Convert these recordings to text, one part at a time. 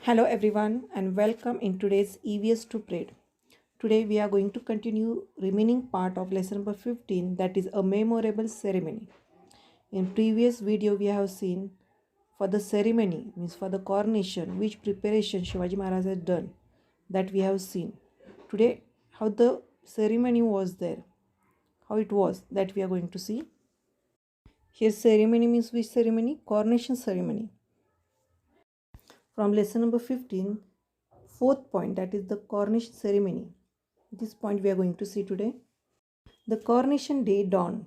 Hello everyone and welcome in today's EVS to Parade. Today we are going to continue remaining part of lesson number 15, that is a memorable ceremony. In previous video we have seen for the ceremony, means for the coronation, which preparation Shivaji Maharaj had done, that we have seen. Today how the ceremony was there, how it was, that we are going to see. Here ceremony means which ceremony? Coronation ceremony. From lesson number 15, fourth point, that is the coronation ceremony. This point we are going to see today. The coronation day dawned.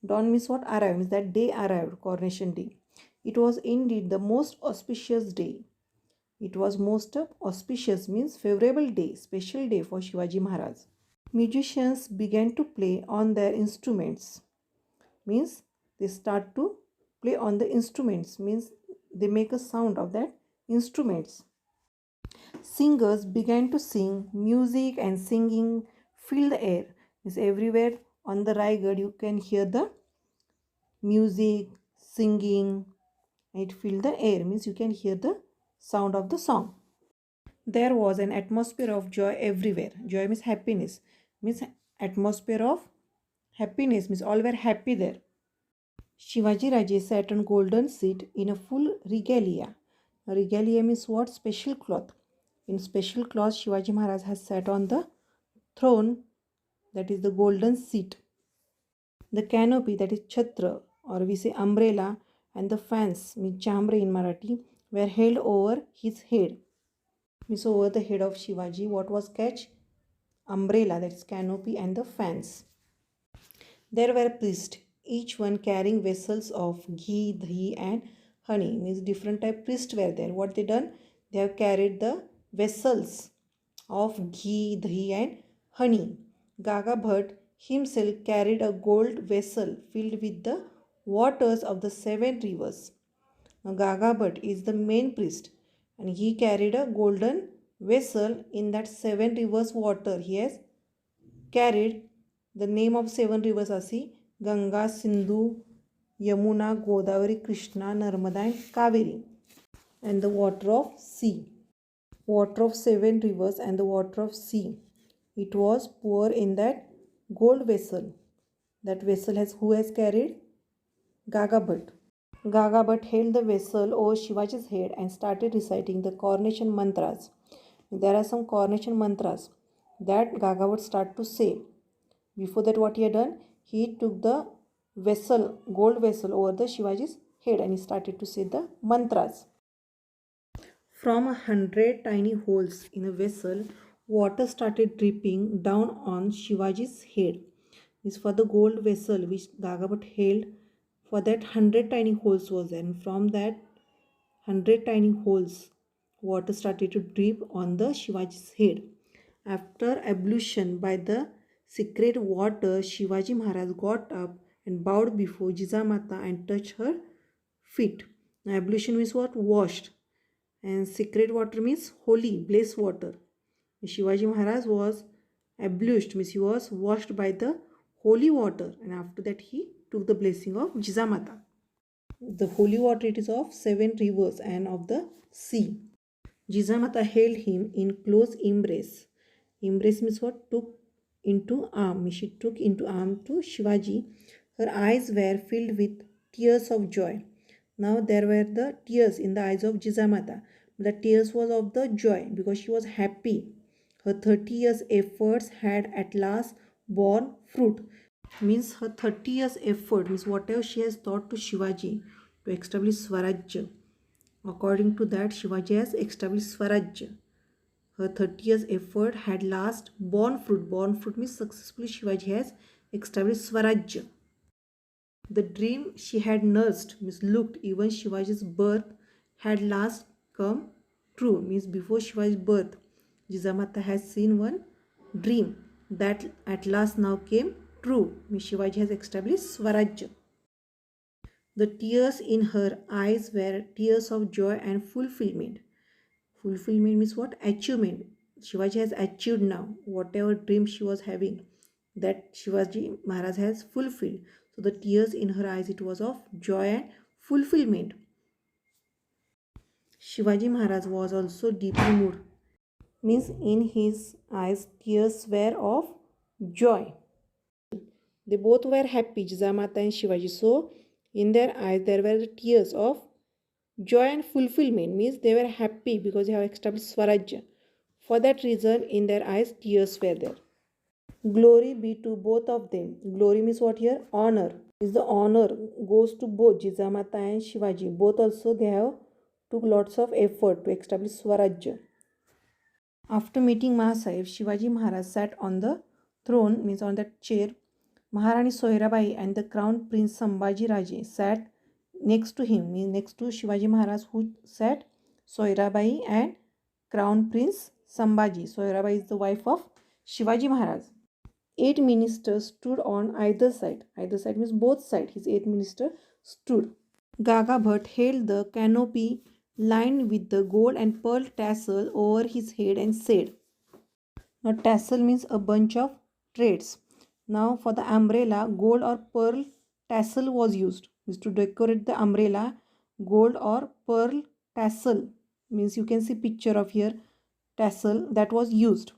Dawn means what? Arrived, means that day arrived, coronation day. It was indeed the most auspicious day. It was most auspicious means favorable day, special day for Shivaji Maharaj. Musicians began to play on their instruments. Means they start to play on the instruments, means they make a sound of that instruments. Singers began to sing. Music and singing filled the air. Means everywhere on the Raigad you can hear the music, singing. It filled the air. Means you can hear the sound of the song. There was an atmosphere of joy everywhere. Joy means happiness. Means atmosphere of happiness. Means all were happy there. Shivaji Raje sat on golden seat in a full regalia. Regalia means what? Special cloth. In special cloth, Shivaji Maharaj has sat on the throne, that is the golden seat. The canopy, that is chhatra, or we say umbrella, and the fans, means chambre in Marathi, were held over his head. Means over the head of Shivaji, what was catch? Umbrella, that is canopy, and the fans. There were priests, each one carrying vessels of ghee, dhi, and honey. Means different type priests were there. What they done? They have carried the vessels of ghee, dhi, and honey. Gaga Bhatt himself carried a gold vessel filled with the waters of the seven rivers. Now, Gaga Bhatt is the main priest, and he carried a golden vessel in that seven rivers water. He has carried the name of seven rivers asi Ganga, Sindhu, Yamuna, Godavari, Krishna, Narmada, and Kaveri, and the water of sea. Water of seven rivers and the water of sea. It was poured in that gold vessel. That vessel has who has carried? Gaga Bhatt. Gaga Bhatt held the vessel over Shivaji's head and started reciting the coronation mantras. There are some coronation mantras that Gaga Bhatt started to say. Before that, what he had done? He took the vessel, gold vessel, over the Shivaji's head and he started to say the mantras. From 100 tiny holes in a vessel, water started dripping down on Shivaji's head. This for the gold vessel which Gaga Bhatt held. For that 100 tiny holes was there, and from that 100 tiny holes, water started to drip on the Shivaji's head. After ablution by the sacred water, Shivaji Maharaj got up and bowed before Jijamata and touched her feet. Now, ablution means what? Washed. And sacred water means holy, blessed water. Shivaji Maharaj was ablushed, means he was washed by the holy water, and after that he took the blessing of Jijamata. The holy water, it is of seven rivers and of the sea. Jijamata held him in close embrace. Embrace means what? Took into arm. She took into arm to Shivaji. Her eyes were filled with tears of joy. Now there were the tears in the eyes of Jijamata. The tears was of the joy because she was happy. Her 30 years efforts had at last borne fruit. Means her 30 years effort, means whatever she has taught to Shivaji to establish Swarajya. According to that, Shivaji has established Swarajya. Her 30 years effort had last borne fruit. Borne fruit means successfully Shivaji has established Swarajya. The dream she had nursed, means looked, even Shivaji's birth had last come true. Means before Shivaji's birth, Jijamata has seen one dream that at last now came true. Means Shivaji has established Swarajya. The tears in her eyes were tears of joy and fulfillment. Fulfillment means what? Achievement. Shivaji has achieved now. Whatever dream she was having, that Shivaji Maharaj has fulfilled. So the tears in her eyes, it was of joy and fulfillment. Shivaji Maharaj was also deeply moved. Means in his eyes tears were of joy. They both were happy, Jijamata and Shivaji. So in their eyes there were tears of joy and fulfillment. Means they were happy because they have established Swarajya. For that reason, in their eyes tears were there. Glory be to both of them. Glory means what here? Honor. Is the honor goes to both Jijamata and Shivaji. Both also they have took lots of effort to establish Swarajya. After meeting Mahasaheb, Shivaji Maharaj sat on the throne, means on that chair. Maharani Sohirabai and the Crown Prince Sambhaji Raje sat next to him, means next to Shivaji Maharaj, who sat Sohirabai and Crown Prince Sambhaji. Sohirabai is the wife of Shivaji Maharaj. 8 ministers stood on either side. Either side means both sides. His 8 ministers stood. Gaga Bhatt held the canopy lined with the gold and pearl tassel over his head and said, now tassel means a bunch of threads. Now for the umbrella, gold or pearl tassel was used. Means to decorate the umbrella, gold or pearl tassel. Means you can see picture of here tassel that was used.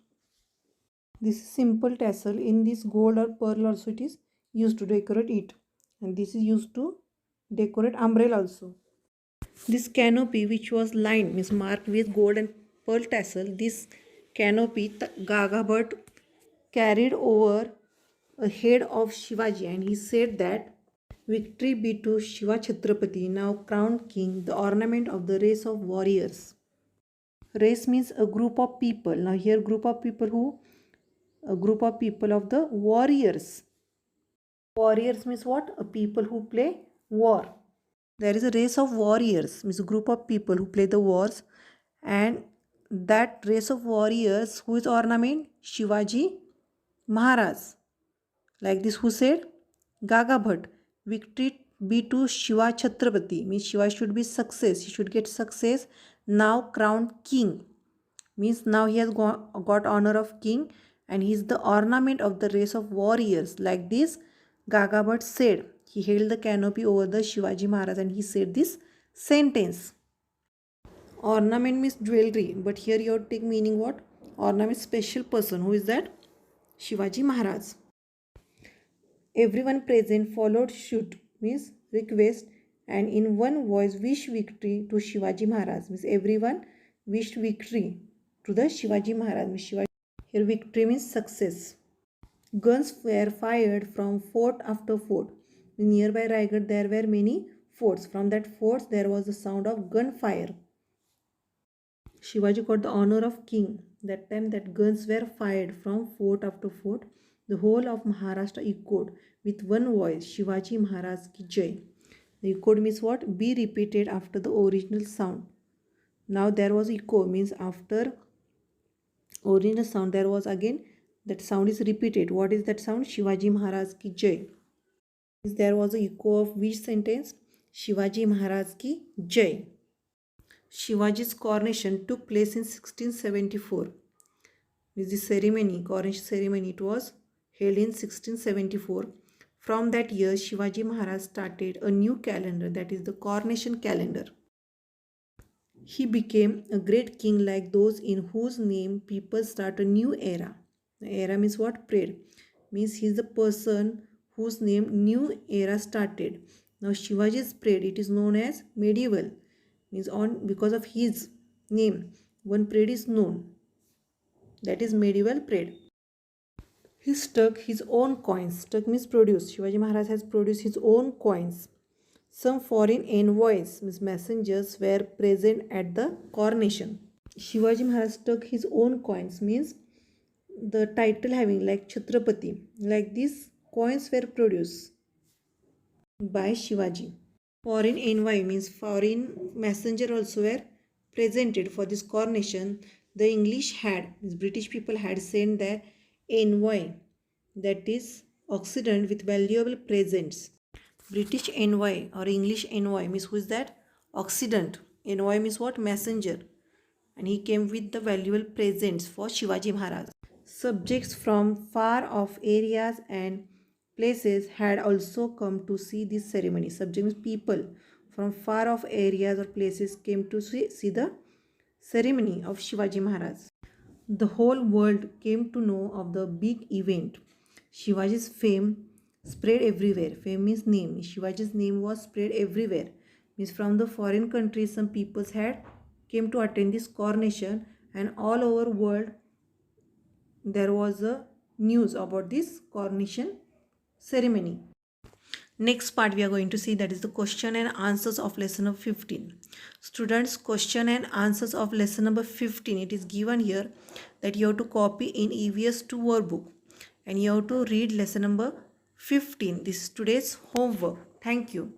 This is simple tassel. In this gold or pearl also it is used to decorate it. And this is used to decorate umbrella also. This canopy which was lined, means marked with gold and pearl tassel, this canopy Gaga Bhatt carried over a head of Shivaji, and he said that victory be to Shiva Chhatrapati, now crowned king, the ornament of the race of warriors. Race means a group of people. Now here group of people who? A group of people of the warriors. Warriors means what? A people who play war. There is a race of warriors, means a group of people who play the wars, and that race of warriors, who is ornament? Shivaji Maharaj. Like this, who said? Gaga Bhatt. Victory be to Shiva Chhatrapati, means Shiva should be success, he should get success, now crowned king. Means now he has got honor of king, and he is the ornament of the race of warriors. Like this, Gaga Bhatt said. He held the canopy over the Shivaji Maharaj and he said this sentence. Ornament means jewelry, but here you have to take meaning what? Ornament special person. Who is that? Shivaji Maharaj. Everyone present followed suit, means request, and in one voice wish victory to Shivaji Maharaj. Means everyone wished victory to the Shivaji Maharaj. Means Shivaji. Here victory means success. Guns were fired from fort after fort. Nearby Raigad there were many forts. From that forts there was the sound of gunfire. Shivaji got the honor of king. That time that guns were fired from fort after fort. The whole of Maharashtra echoed with one voice, Shivaji Maharaj ki jai. The echoed means what? Be repeated after the original sound. Now there was echo, means after original sound there was again that sound is repeated. What is that sound? Shivaji Maharaj ki jai. There was an echo of which sentence? Shivaji Maharaj ki jai. Shivaji's coronation took place in 1674. With the ceremony, coronation ceremony, it was held in 1674. From that year, Shivaji Maharaj started a new calendar, that is the coronation calendar. He became a great king like those in whose name people start a new era. The era means what? Period. Means he is the person whose name new era started. Now Shivaji's period, it is known as medieval. Means on because of his name, one period is known. That is medieval period. He struck his own coins. Struck means produce. Shivaji Maharaj has produced his own coins. Some foreign envoys, means messengers, were present at the coronation. Shivaji Maharaj struck his own coins, means the title having like Chhatrapati. Like these coins were produced by Shivaji. Foreign envoy means foreign messenger also were presented for this coronation. The English had, means British people had sent their envoy, that is Occident, with valuable presents. British envoy or English envoy means who is that? Occident. Envoy means what? Messenger. And he came with the valuable presents for Shivaji Maharaj. Subjects from far off areas and places had also come to see this ceremony. Subject means people from far off areas or places came to see the ceremony of Shivaji Maharaj. The whole world came to know of the big event. Shivaji's fame spread everywhere. Fame means name. Shivaji's name was spread everywhere. Means from the foreign countries, some peoples had came to attend this coronation, and all over world there was a news about this coronation ceremony. Next part we are going to see, that is the question and answers of lesson number 15. Students, question and answers of lesson number 15, it is given here that you have to copy in EVS 2 workbook and you have to read lesson number 15. This is today's homework. Thank you.